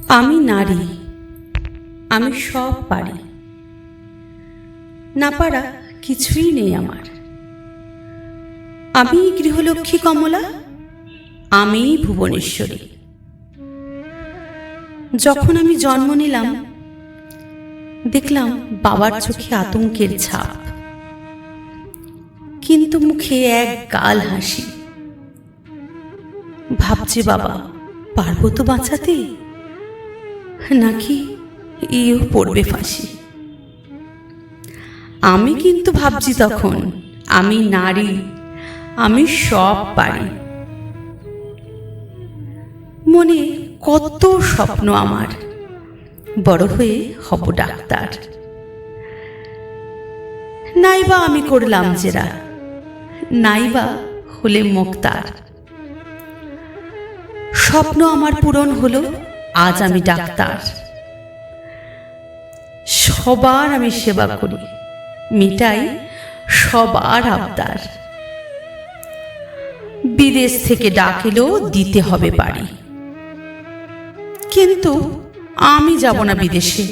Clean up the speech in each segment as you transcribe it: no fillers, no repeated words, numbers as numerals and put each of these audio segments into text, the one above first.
আমি নারী, আমি সব পারি, না পারা কিছুই নেই আমার। আমি গৃহলক্ষ্মী কমলা, আমি ভুবনেশ্বরী। যখন আমি জন্ম নিলাম দেখলাম বাবার চোখে আতঙ্কের ছাপ, কিন্তু মুখে এক গাল হাসি। ভাবছি বাবা পারবো তো বাঁচাতে, নাকি এও পড়বে ফাঁসি। আমি কিন্তু ভাবছি তখন আমি নারী, আমি সব পারি। মনে কত স্বপ্ন আমার, বড় হয়ে হব ডাক্তার। নাইবা আমি করলাম জেরা, নাইবা হলে মুক্তার। স্বপ্ন আমার পূরণ হলো, আজ আমি ডাক্তার। সবার আমি সেবা করি, মিটাই সবার আবদার। বিদেশ থেকে ডাক এলো, দিতে হবে বাড়ি। কিন্তু আমি যাব না বিদেশে,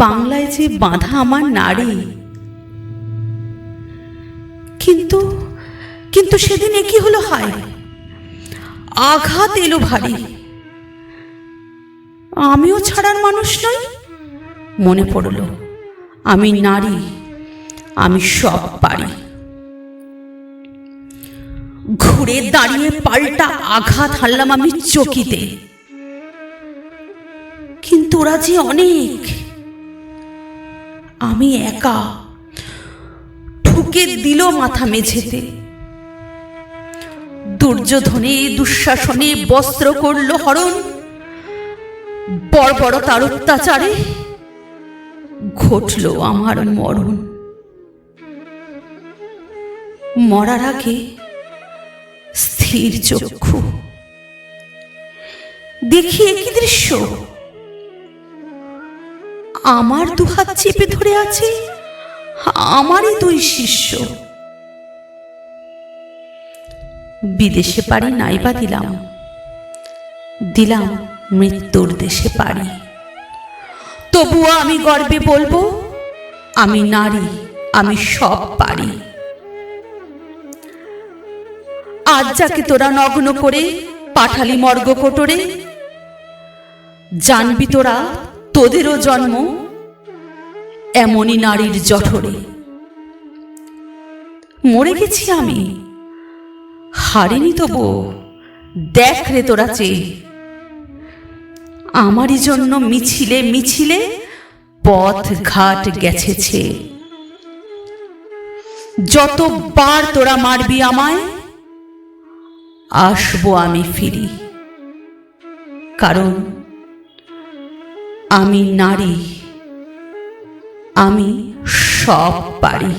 বাংলায় যে বাঁধা আমার নারী। কিন্তু কিন্তু সেদিন একই হলো, হায় আঘাত এলো ভারী। আমিও ছাড়ার মানুষ নই। মনে পড়ল আমি নারী, আমি সব পারি। ঘুরে দাঁড়িয়ে পাল্টা আঘাত হারলাম আমি চকিতে। কিন্তু ওরা যে অনেক, আমি একা। ঠুকে দিল মাথা মেঝেতে। দুর্যোধনে দুঃশাসনে বস্ত্র করল হরণ। বড় বড় তার অত্যাচারে ঘটল আমার মরণ। মরার আগে স্থির চক্ষু দেখি একই দৃশ্য। আমার দুহাত চেপে ধরে আছে আমারই দুই শিষ্য। বিদেশে পারি নাইবা দিলাম, দিলাম মৃত্যুর দেশে পারি। তবুও আমি গর্বে বলবো আমি নারী, আমি সব পারি। আজ যাকে তোরা নগ্ন করে পাঠালি মর্গ কোটরে, জানবি তোরা তোদেরও জন্ম এমনই নারীর জঠরে। মরে গেছি আমি, হারিনি তবু দেখ রে তোরা চেয়ে। আমারই জন্য মিছিলে মিছিলে পথ ঘাট গেছেছে। যতবার তোরা মারবি আমায়, আসবো আমি ফিরি। কারণ আমি নারী, আমি সব পারি।